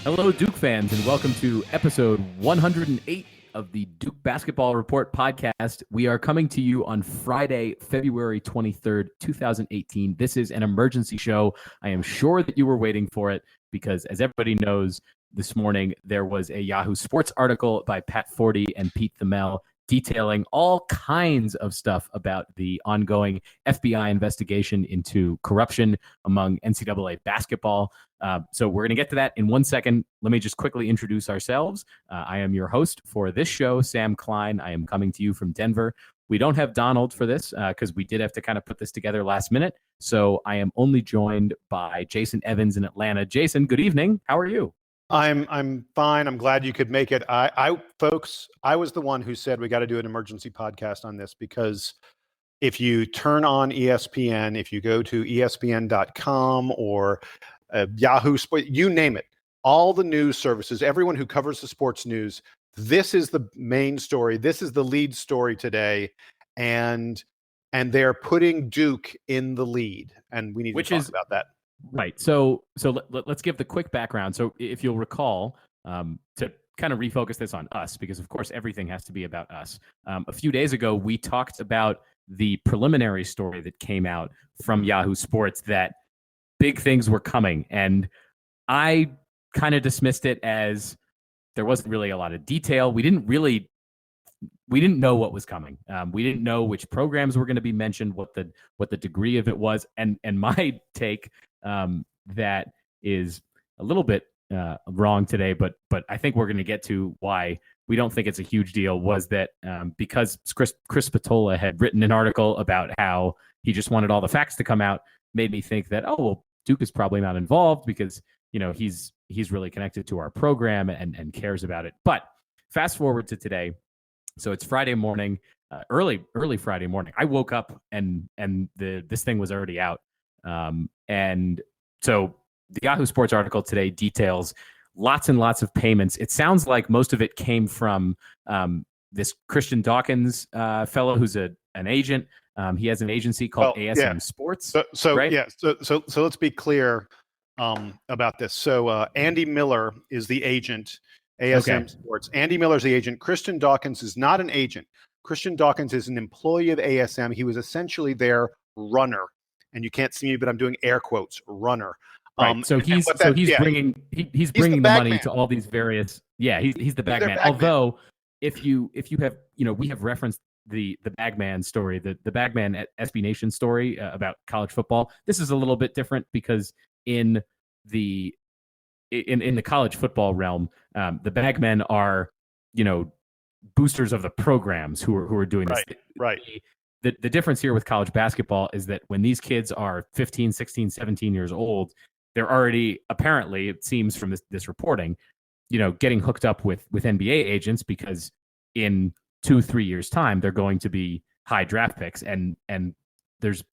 Hello, Duke fans, and welcome to episode 108 of the Duke Basketball Report podcast. We are coming to you on Friday, February 23rd, 2018. This is an emergency show. I am sure that you were waiting for it because, as everybody knows, this morning there was a Yahoo Sports article by Pat Forty and Pete Thamel detailing all kinds of stuff about the ongoing FBI investigation into corruption among NCAA basketball. So we're going to get to that in 1 second. Let me just quickly introduce ourselves. I am your host for this show, Sam Klein. I am coming to you from Denver. We don't have Donald for this because we did have to kind of put this together last minute. So I am only joined by Jason Evans in Atlanta. Jason, good evening. How are you? I'm fine. I'm glad you could make it. Folks, I was the one who said we got to do an emergency podcast on this because if you turn on ESPN, if you go to ESPN.com or Yahoo Sports, you name it, all the news services, everyone who covers the sports news, this is the main story. This is the lead story today, and they're putting Duke in the lead, and we need to talk about that. Right. So let's give the quick background. So if you'll recall, to kind of refocus this on us, because of course everything has to be about us. A few days ago, we talked about the preliminary story that came out from Yahoo Sports that big things were coming. And I kind of dismissed it as there wasn't really a lot of detail. We didn't know what was coming. We didn't know which programs were going to be mentioned, what the degree of it was. And my take that is a little bit wrong today, but I think we're going to get to why we don't think it's a huge deal, was that because Chris Spatola had written an article about how he just wanted all the facts to come out, made me think that, oh, well, Duke is probably not involved because, you know, he's really connected to our program and cares about it. But fast forward to today. So it's Friday morning, early Friday morning. I woke up and this thing was already out. And so the Yahoo Sports article today details lots and lots of payments. It sounds like most of it came from this Christian Dawkins fellow who's an agent. He has an agency called ASM Sports. So right? yeah. So let's be clear about this. So Andy Miller is the agent. ASM Sports. Andy Miller's the agent. Christian Dawkins is not an agent. Christian Dawkins is an employee of ASM. He was essentially their runner. And you can't see me, but I'm doing air quotes, runner. Right. So he's bringing the money to all these various. Yeah, he's the bag man. Although if you have, you know, we have referenced the Bagman story, the Bagman at SB Nation story about college football. This is a little bit different because in the college football realm, the bagmen are, you know, boosters of the programs who are doing this. Right. The difference here with college basketball is that when these kids are 15, 16, 17 years old, they're already, apparently, it seems from this reporting, you know, getting hooked up with NBA agents because in 2-3 years' time, they're going to be high draft picks. And there's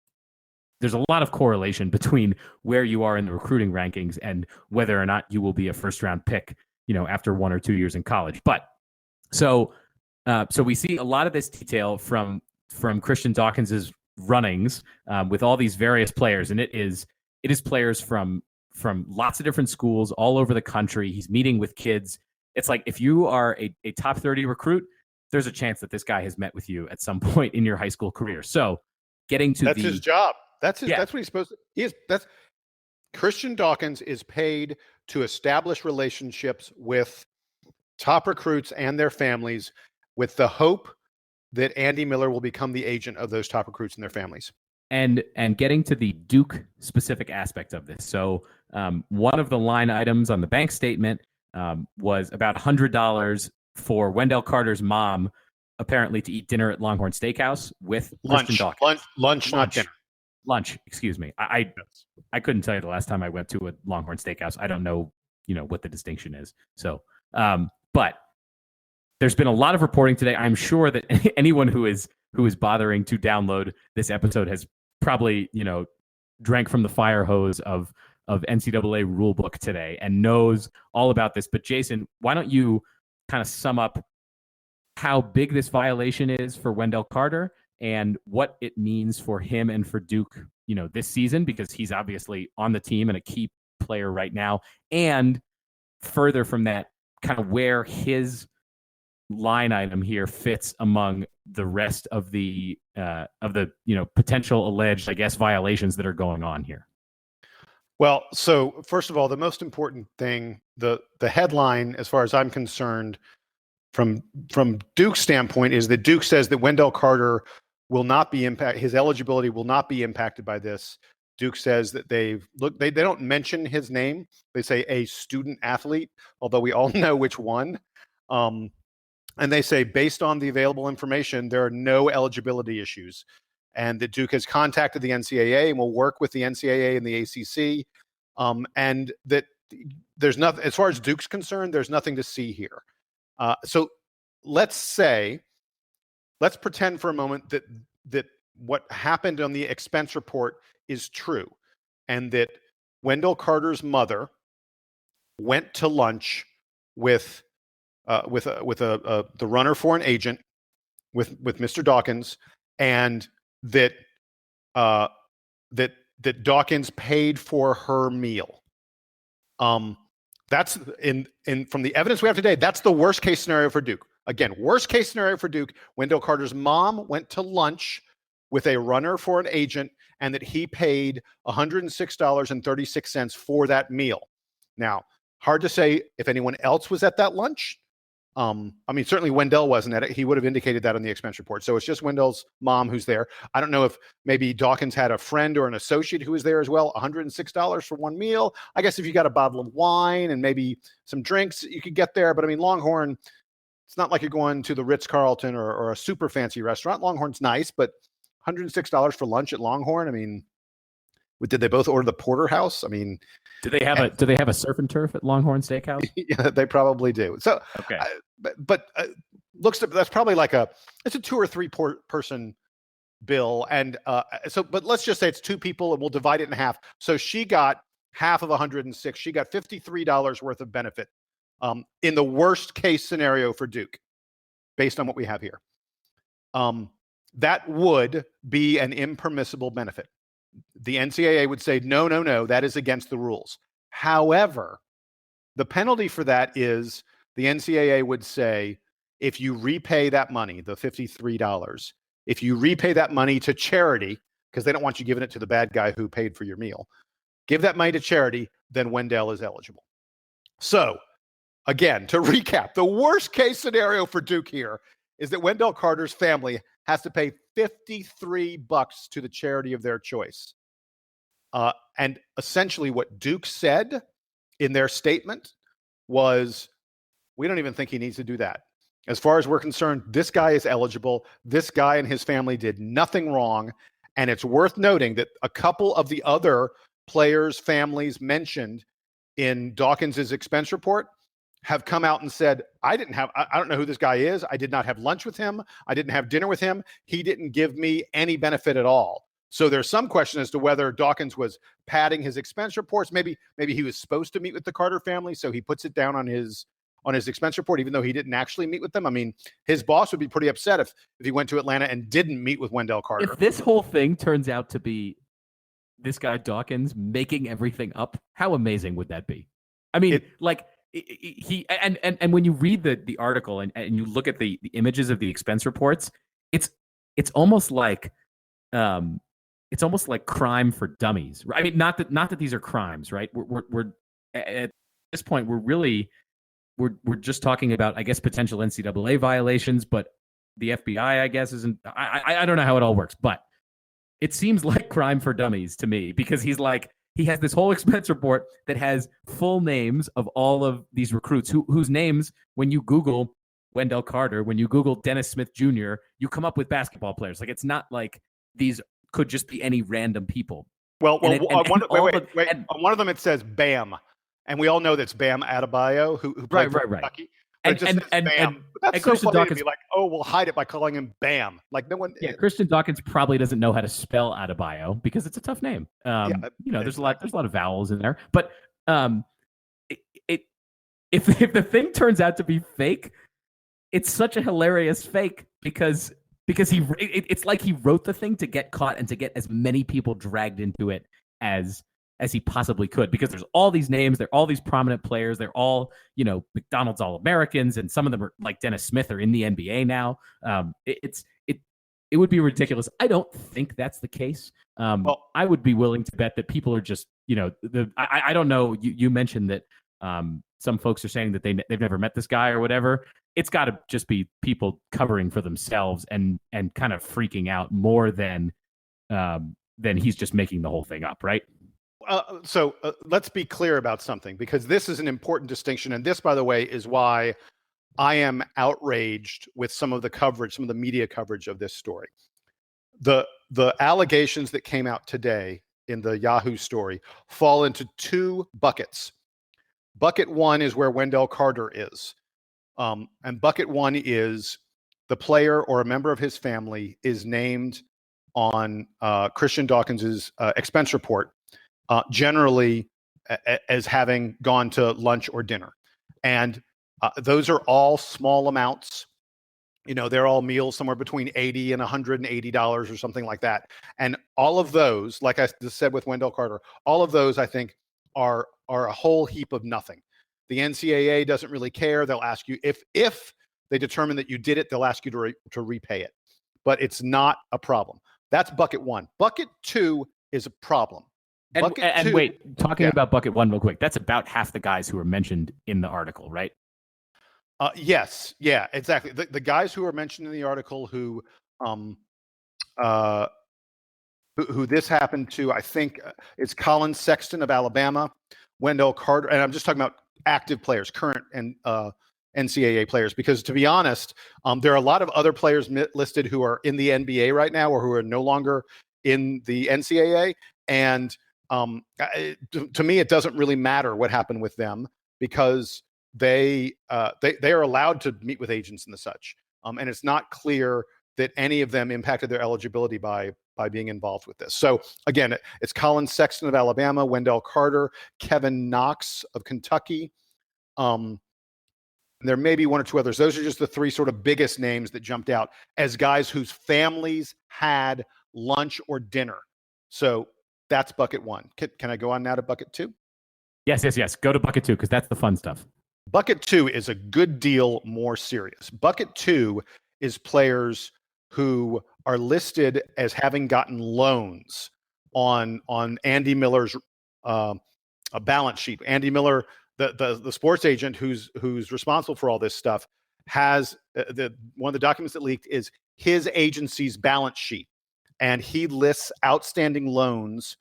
a lot of correlation between where you are in the recruiting rankings and whether or not you will be a first round pick, you know, after 1 or 2 years in college. But so we see a lot of this detail from Christian Dawkins's runnings with all these various players, and it is players from lots of different schools all over the country. He's meeting with kids. It's like if you are a top 30 recruit, there's a chance that this guy has met with you at some point in your high school career. So getting to that's his job. That's what he's supposed to. Christian Dawkins is paid to establish relationships with top recruits and their families with the hope that Andy Miller will become the agent of those top recruits and their families. And getting to the Duke specific aspect of this. So one of the line items on the bank statement was about $100 for Wendell Carter's mom, apparently to eat dinner at Longhorn Steakhouse with Christian Dawkins. Lunch, not dinner. Lunch, excuse me. I couldn't tell you the last time I went to a Longhorn Steakhouse. I don't know, you know, what the distinction is. So, but there's been a lot of reporting today. I'm sure that anyone who is bothering to download this episode has probably, you know, drank from the fire hose of NCAA rulebook today and knows all about this. But Jason, why don't you kind of sum up how big this violation is for Wendell Carter and what it means for him and for Duke, you know, this season, because he's obviously on the team and a key player right now, and further from that, kind of where his line item here fits among the rest of the potential alleged, I guess, violations that are going on here. Well, so first of all, the most important thing, the headline, as far as I'm concerned, from Duke's standpoint, is that Duke says that Wendell Carter will not be his eligibility will not be impacted by this. Duke says that they don't mention his name. They say a student athlete, although we all know which one. And they say, based on the available information, there are no eligibility issues, and that Duke has contacted the NCAA and will work with the NCAA and the ACC, and that there's nothing, as far as Duke's concerned, there's nothing to see here. So let's pretend for a moment that what happened on the expense report is true, and that Wendell Carter's mother went to lunch with the runner for an agent, with Mr. Dawkins, and that Dawkins paid for her meal. That's from the evidence we have today, that's the worst case scenario for Duke. Again, worst case scenario for Duke, Wendell Carter's mom went to lunch with a runner for an agent, and that he paid $106.36 for that meal. Now, hard to say if anyone else was at that lunch. I mean, certainly Wendell wasn't at it. He would have indicated that on the expense report. So it's just Wendell's mom who's there. I don't know if maybe Dawkins had a friend or an associate who was there as well. $106 for one meal. I guess if you got a bottle of wine and maybe some drinks, you could get there. But I mean, Longhorn, it's not like you're going to the Ritz-Carlton or a super fancy restaurant. Longhorn's nice, but $106 for lunch at Longhorn. I mean, did they both order the porterhouse? I mean, do they have a surf and turf at Longhorn Steakhouse? Yeah, they probably do. So, okay, but that's probably it's a 2 or 3 person bill, and but let's just say it's 2 people, and we'll divide it in half. So she got half of 106. She got $53 worth of benefit, in the worst case scenario for Duke, based on what we have here. That would be an impermissible benefit. The NCAA would say, no, that is against the rules. However, the penalty for that is the NCAA would say, if you repay that money, the $53, if you repay that money to charity, because they don't want you giving it to the bad guy who paid for your meal, give that money to charity, then Wendell is eligible. So, again, to recap, the worst case scenario for Duke here is that Wendell Carter's family has to pay $53 to the charity of their choice. And essentially what Duke said in their statement was, we don't even think he needs to do that. As far as we're concerned, this guy is eligible. This guy and his family did nothing wrong. And it's worth noting that a couple of the other players' families mentioned in Dawkins's expense report have come out and said, I don't know who this guy is. I did not have lunch with him. I didn't have dinner with him. He didn't give me any benefit at all. So there's some question as to whether Dawkins was padding his expense reports. Maybe he was supposed to meet with the Carter family, so he puts it down on his expense report, even though he didn't actually meet with them. I mean, his boss would be pretty upset if he went to Atlanta and didn't meet with Wendell Carter. If this whole thing turns out to be this guy Dawkins making everything up, how amazing would that be? I mean, he and when you read the article and you look at the images of the expense reports, it's almost like crime for dummies. I mean, not that these are crimes, right? We're at this point we're just talking about, I guess, potential NCAA violations, but the FBI, I guess, isn't. I don't know how it all works, but it seems like crime for dummies to me, because he has this whole expense report that has full names of all of these recruits whose names, when you Google Wendell Carter, when you Google Dennis Smith Jr., you come up with basketball players. Like, it's not like these could just be any random people. Well, on one of them it says Bam, and we all know that's Bam Adebayo, who played for Kentucky. And that's so funny to be like, oh, we'll hide it by calling him Bam. Like, no one. Yeah, Christian Dawkins probably doesn't know how to spell Adebayo because it's a tough name. There's a lot of vowels in there. But if the thing turns out to be fake, it's such a hilarious fake because it's like he wrote the thing to get caught and to get as many people dragged into it as as he possibly could, because there's all these names, they're all these prominent players, they're all, McDonald's All-Americans, and some of them are like Dennis Smith are in the NBA now. It would be ridiculous. I don't think that's the case. I would be willing to bet that people are just, I don't know. You mentioned that some folks are saying that they've never met this guy or whatever. It's got to just be people covering for themselves and kind of freaking out more than he's just making the whole thing up, right? So let's be clear about something, because this is an important distinction. And this, by the way, is why I am outraged with some of the coverage, some of the media coverage of this story. The allegations that came out today in the Yahoo story fall into two buckets. Bucket one is where Wendell Carter is. And bucket one is the player or a member of his family is named on Christian Dawkins's expense report, generally as having gone to lunch or dinner. And those are all small amounts. They're all meals somewhere between $80 and $180 or something like that. And all of those, like I just said with Wendell Carter, all of those I think are a whole heap of nothing. The NCAA doesn't really care. They'll ask you if they determine that you did it, they'll ask you to repay it. But it's not a problem. That's bucket one. Bucket two is a problem. And wait, talking about bucket one real quick, that's about half the guys who are mentioned in the article, right? Yes. Yeah, exactly. The guys who are mentioned in the article who this happened to, I think, is Colin Sexton of Alabama, Wendell Carter, and I'm just talking about active players, current and NCAA players, because to be honest, there are a lot of other players listed who are in the NBA right now or who are no longer in the NCAA. And to me, it doesn't really matter what happened with them, because they are allowed to meet with agents and the such. And it's not clear that any of them impacted their eligibility by being involved with this. So again, it's Colin Sexton of Alabama, Wendell Carter, Kevin Knox of Kentucky. There may be one or two others. Those are just the three sort of biggest names that jumped out as guys whose families had lunch or dinner. So that's bucket one. Can I go on now to bucket two? Yes. Go to bucket two, because that's the fun stuff. Bucket two is a good deal more serious. Bucket two is players who are listed as having gotten loans on Andy Miller's balance sheet. Andy Miller, the sports agent who's responsible for all this stuff, has one of the documents that leaked is his agency's balance sheet, and he lists outstanding loans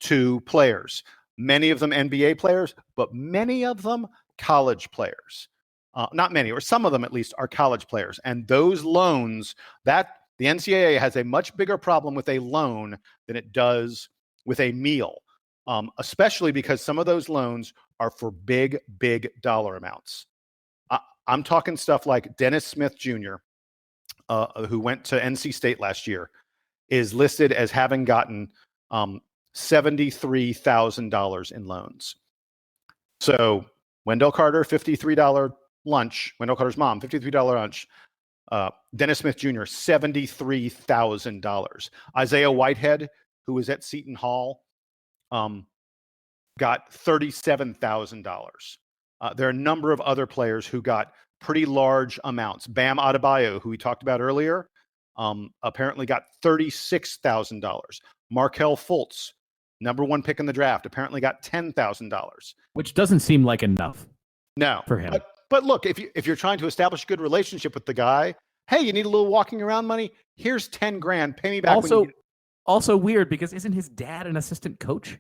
to players. Many of them NBA players, but many of them college players. Not many, or some of them at least, are college players. And those loans, that the NCAA has a much bigger problem with a loan than it does with a meal, especially because some of those loans are for big dollar amounts. I'm talking stuff like Dennis Smith Jr., who went to NC State last year, is listed as having gotten $73,000 in loans. So Wendell Carter, $53 lunch. Wendell Carter's mom, $53 lunch. Dennis Smith Jr., $73,000. Isaiah Whitehead, who was at Seton Hall, got $37,000. There are a number of other players who got pretty large amounts. Bam Adebayo, who we talked about earlier, apparently got $36,000. Markelle Fultz, number one pick in the draft, apparently got $10,000. Which doesn't seem like enough. No, for him. But look, if you're trying to establish a good relationship with the guy, hey, you need a little walking around money? Here's 10 grand. Pay me back. Also weird, because isn't his dad an assistant coach?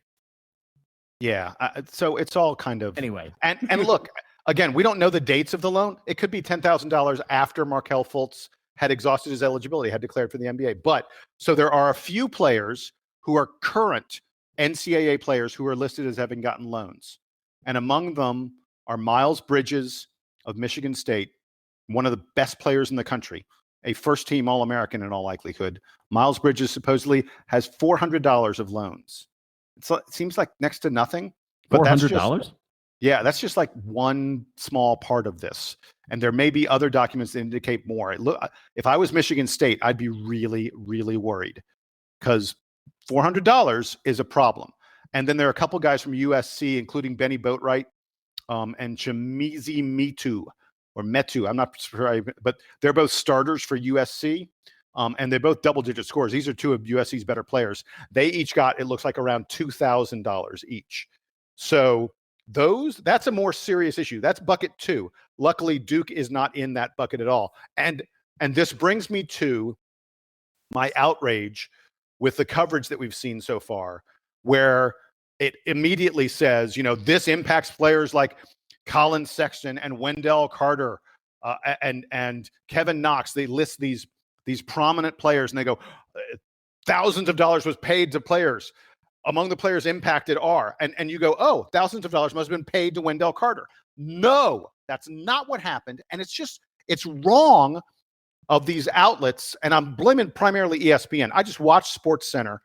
Yeah. So it's all kind of anyway. And look, again, we don't know the dates of the loan. It could be $10,000 after Markelle Fultz had exhausted his eligibility, had declared for the NBA. But so there are a few players who are current NCAA players who are listed as having gotten loans. And among them are Miles Bridges of Michigan State, one of the best players in the country, a first-team All-American in all likelihood. Miles Bridges supposedly has $400 of loans. It seems like next to nothing. But $400? Yeah, that's just like one small part of this. And there may be other documents that indicate more. If I was Michigan State, I'd be really, really worried, because $400 is a problem. And then there are a couple guys from USC, including Benny Boatwright and Chimizi Metu. I'm not sure, but they're both starters for USC. And they're both double-digit scores. These are two of USC's better players. They each got, it looks like, around $2,000 each. So that's a more serious issue. That's bucket 2. Luckily, Duke is not in that bucket at all. And this brings me to my outrage with the coverage that we've seen so far, where it immediately says, this impacts players like Colin Sexton and Wendell Carter and Kevin Knox. They list these prominent players, and they go, thousands of dollars was paid to players. Among the players impacted are, and you go, oh, thousands of dollars must have been paid to Wendell Carter. No, that's not what happened. And it's wrong of these outlets. And I'm blaming primarily ESPN. I just watched SportsCenter,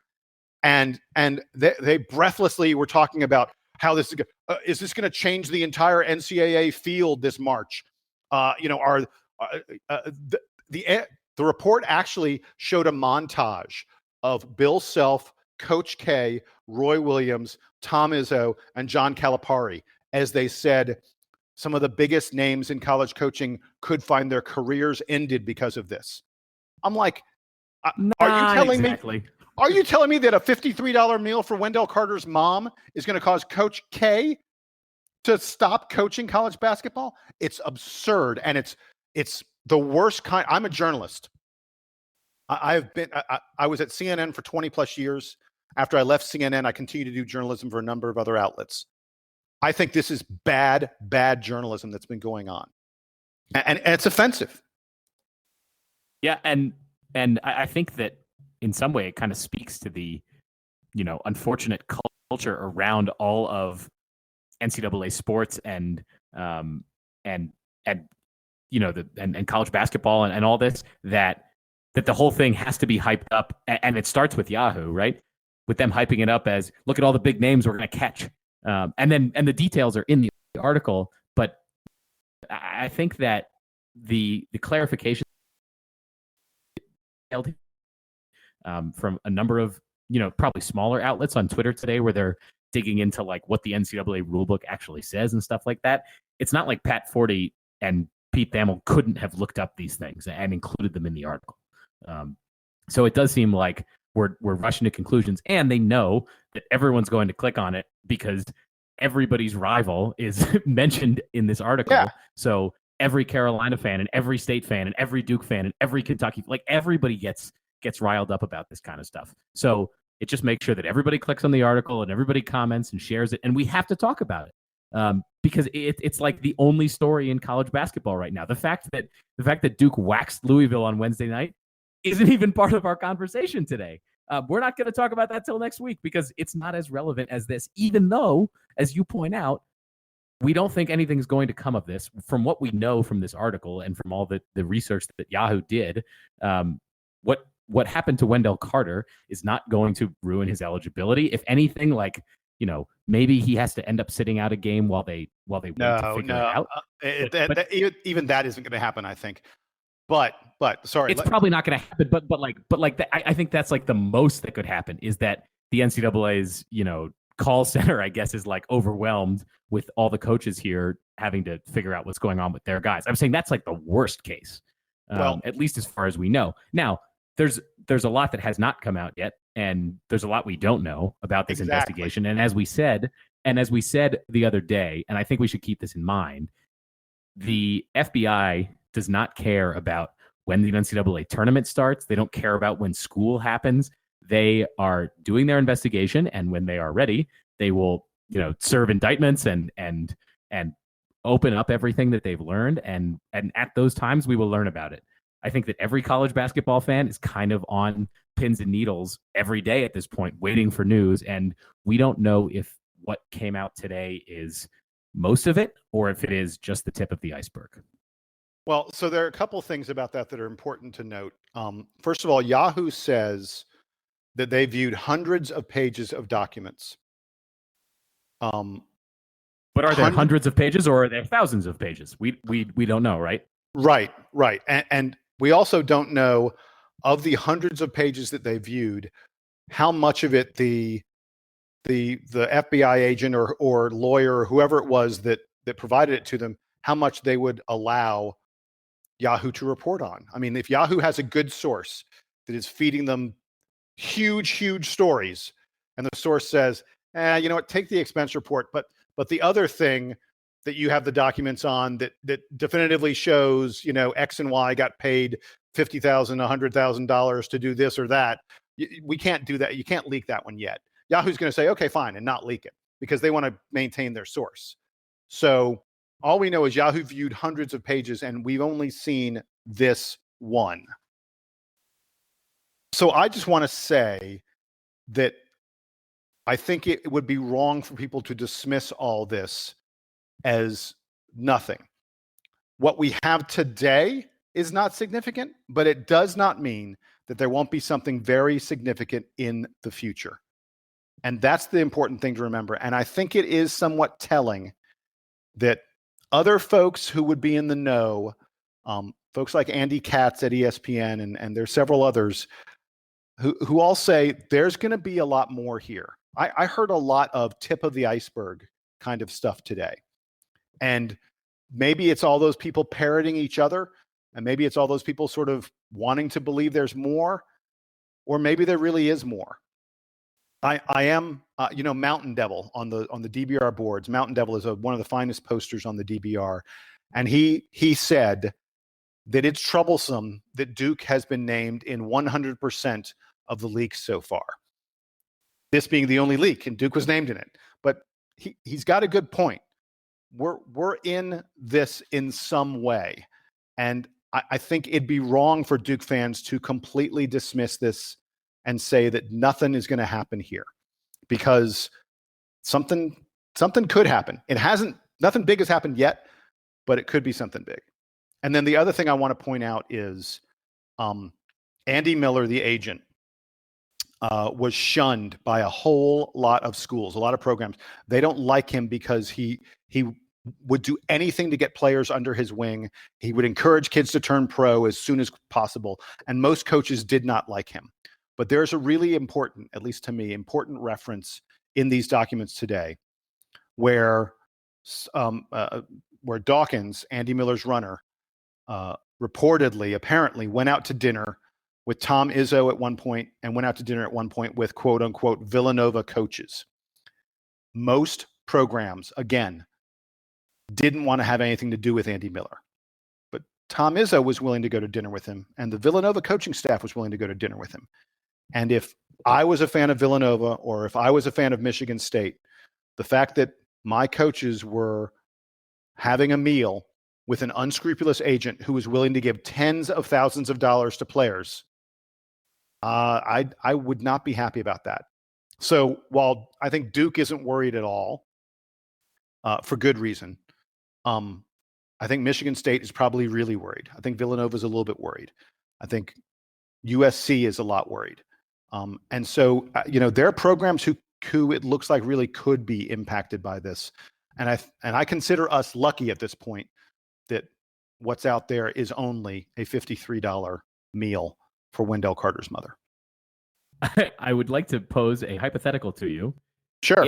and they breathlessly were talking about how this is this going to change the entire NCAA field this March? The report actually showed a montage of Bill Self, Coach K, Roy Williams, Tom Izzo, and John Calipari, as they said some of the biggest names in college coaching could find their careers ended because of this. I'm like, are you telling me? Are you telling me that a $53 meal for Wendell Carter's mom is going to cause Coach K to stop coaching college basketball? It's absurd, and it's the worst kind. I'm a journalist. I was at CNN for 20 plus years. After I left CNN, I continued to do journalism for a number of other outlets. I think this is bad journalism that's been going on, and it's offensive. Yeah, and I think that in some way it kind of speaks to the, unfortunate culture around all of NCAA sports and college basketball and all this, that the whole thing has to be hyped up, and it starts with Yahoo, right? With them hyping it up as, look at all the big names we're going to catch, and the details are in the article. But I think that the clarification from a number of probably smaller outlets on Twitter today, where they're digging into like what the NCAA rulebook actually says and stuff like that. It's not like Pat Forty and Pete Thamel couldn't have looked up these things and included them in the article. So it does seem like we're rushing to conclusions, and they know that everyone's going to click on it because everybody's rival is mentioned in this article. Yeah. So every Carolina fan and every State fan and every Duke fan and every Kentucky, like everybody gets riled up about this kind of stuff. So it just makes sure that everybody clicks on the article and everybody comments and shares it, and we have to talk about it. Because it's like the only story in college basketball right now. The fact that Duke waxed Louisville on Wednesday night isn't even part of our conversation today. We're not going to talk about that till next week because it's not as relevant as this, even though, as you point out, we don't think anything's going to come of this. From what we know from this article and from all the research that Yahoo did, what happened to Wendell Carter is not going to ruin his eligibility. If anything, like, maybe he has to end up sitting out a game while they wait to figure it out. Even that isn't going to happen, I think. But sorry, it's probably not going to happen. But I think that's like the most that could happen is that the NCAA's call center, I guess, is like overwhelmed with all the coaches here having to figure out what's going on with their guys. I'm saying that's like the worst case, at least as far as we know. Now, there's a lot that has not come out yet, and there's a lot we don't know about this investigation. And as we said the other day, and I think we should keep this in mind, the FBI does not care about when the NCAA tournament starts. They don't care about when school happens. They are doing their investigation, and when they are ready, they will, serve indictments and open up everything that they've learned. And at those times, we will learn about it. I think that every college basketball fan is kind of on pins and needles every day at this point, waiting for news. And we don't know if what came out today is most of it or if it is just the tip of the iceberg. Well, so there are a couple things about that are important to note. First of all, Yahoo says that they viewed hundreds of pages of documents. But are there hundreds of pages or are there thousands of pages? We don't know, right? Right. And we also don't know, of the hundreds of pages that they viewed, how much of it the the FBI agent or lawyer or whoever it was that provided it to them, how much they would allow Yahoo to report on. I mean, if Yahoo has a good source that is feeding them huge stories, and the source says, you know what, take the expense report, but the other thing that you have the documents on that definitively shows, you know, X and Y got paid $50,000, $100,000 to do this or that. We can't do that. You can't leak that one yet. Yahoo's going to say, okay, fine, and not leak it because they want to maintain their source. So all we know is Yahoo viewed hundreds of pages, and we've only seen this one. So I just want to say that I think it would be wrong for people to dismiss all this as nothing. What we have today is not significant, but it does not mean that there won't be something very significant in the future. And that's the important thing to remember. And I think it is somewhat telling that other folks who would be in the know, folks like Andy Katz at ESPN, and there's several others who all say there's going to be a lot more here. I heard a lot of tip of the iceberg kind of stuff today. And maybe it's all those people parroting each other, and maybe it's all those people sort of wanting to believe there's more, or maybe there really is more. I am, Mountain Devil on the DBR boards. Mountain Devil is one of the finest posters on the DBR, and he said that it's troublesome that Duke has been named in 100% of the leaks so far. This being the only leak, and Duke was named in it. But he's got a good point. We're in this in some way, and I think it'd be wrong for Duke fans to completely dismiss this and say that nothing is going to happen here, because something could happen. It hasn't. Nothing big has happened yet, but it could be something big. And then the other thing I want to point out is Andy Miller, the agent, was shunned by a whole lot of schools, a lot of programs. They don't like him because he would do anything to get players under his wing. He would encourage kids to turn pro as soon as possible. And most coaches did not like him. But there's a really important, at least to me, important reference in these documents today where Dawkins, Andy Miller's runner, apparently went out to dinner with Tom Izzo at one point, and went out to dinner at one point with quote unquote Villanova coaches. Most programs, again, didn't want to have anything to do with Andy Miller. But Tom Izzo was willing to go to dinner with him, and the Villanova coaching staff was willing to go to dinner with him. And if I was a fan of Villanova, or if I was a fan of Michigan State, the fact that my coaches were having a meal with an unscrupulous agent who was willing to give tens of thousands of dollars to players, I would not be happy about that. So while I think Duke isn't worried at all, for good reason, I think Michigan State is probably really worried. I think Villanova is a little bit worried. I think USC is a lot worried. And so, there are programs who it looks like really could be impacted by this. And I consider us lucky at this point that what's out there is only a $53 meal for Wendell Carter's mother. I would like to pose a hypothetical to you. Sure.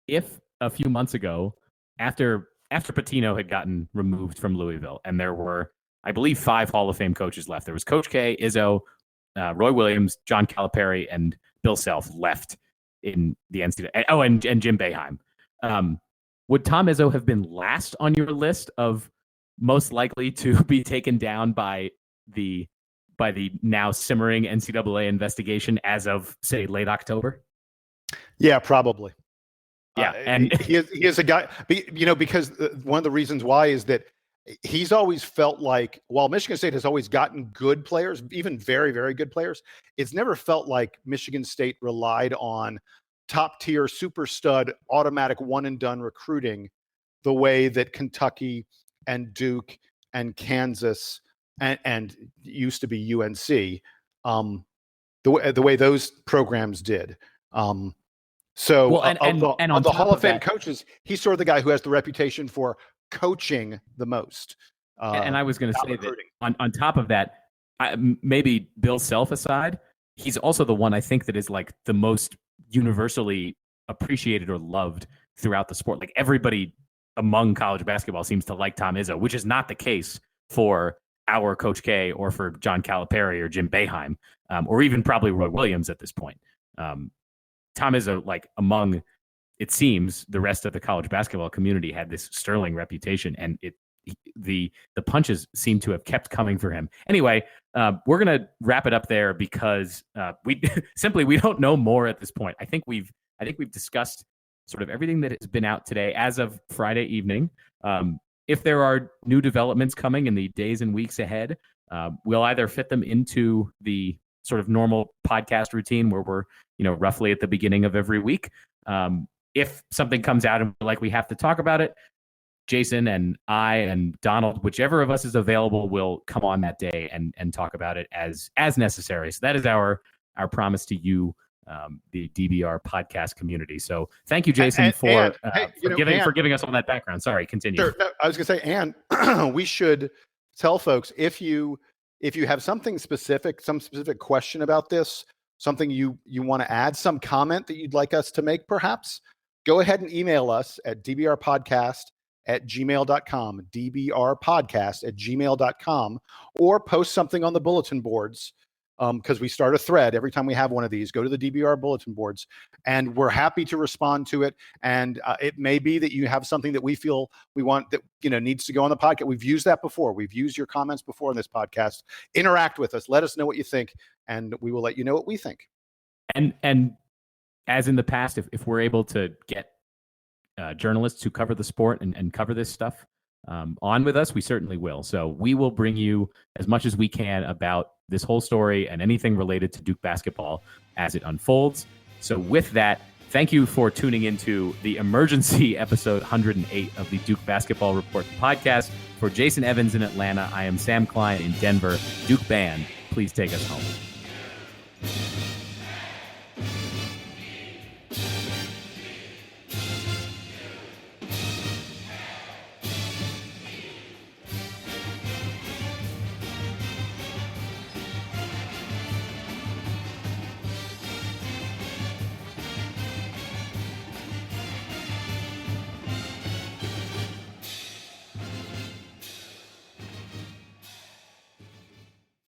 If a few months ago, after Pitino had gotten removed from Louisville, and there were, I believe, 5 Hall of Fame coaches left. There was Coach K, Izzo, Roy Williams, John Calipari, and Bill Self left in the NCAA. Oh, and Jim Boeheim. Would Tom Izzo have been last on your list of most likely to be taken down by the now simmering NCAA investigation as of, say, late October? Yeah, probably. Yeah, and he is a guy, because one of the reasons why is that he's always felt like, while Michigan State has always gotten good players, even very, very good players, it's never felt like Michigan State relied on top tier, super stud, automatic one and done recruiting the way that Kentucky and Duke and Kansas and used to be UNC, the way those programs did. On the Hall of Fame coaches, he's sort of the guy who has the reputation for coaching the most. And I was going to say recruiting. That on top of that, maybe Bill Self aside, he's also the one I think that is like the most universally appreciated or loved throughout the sport. Like everybody among college basketball seems to like Tom Izzo, which is not the case for our Coach K or for John Calipari or Jim Boeheim, or even probably Roy Williams at this point. Tom Izzo, like among, it seems, the rest of the college basketball community had this sterling reputation, and the punches seem to have kept coming for him. Anyway, we're gonna wrap it up there because we don't know more at this point. I think we've discussed sort of everything that has been out today as of Friday evening. If there are new developments coming in the days and weeks ahead, we'll either fit them into the sort of normal podcast routine where we're, roughly at the beginning of every week. If something comes out and we have to talk about it, Jason and I and Donald, whichever of us is available, will come on that day and talk about it as necessary. So that is our promise to you, the DBR podcast community. So thank you, Jason, for giving us all that background. Sorry, continue. Sure. No, I was going to say, and we should tell folks, if you have something specific, some specific question about this, something you want to add, some comment that you'd like us to make, perhaps, go ahead and email us at dbrpodcast@gmail.com, dbrpodcast@gmail.com, or post something on the bulletin boards. Because we start a thread every time we have one of these. Go to the DBR bulletin boards, and we're happy to respond to it. And it may be that you have something that we feel we want that needs to go on the podcast. We've used that before. We've used your comments before in this podcast. Interact with us. Let us know what you think, and we will let you know what we think. And as in the past, if we're able to get journalists who cover the sport and cover this stuff on with us, we certainly will. So we will bring you as much as we can about this whole story and anything related to Duke basketball as it unfolds. So with that, thank you for tuning into the emergency episode 108 of the Duke Basketball Report podcast. For Jason Evans in Atlanta, I am Sam Klein in Denver. Duke Band, please take us home.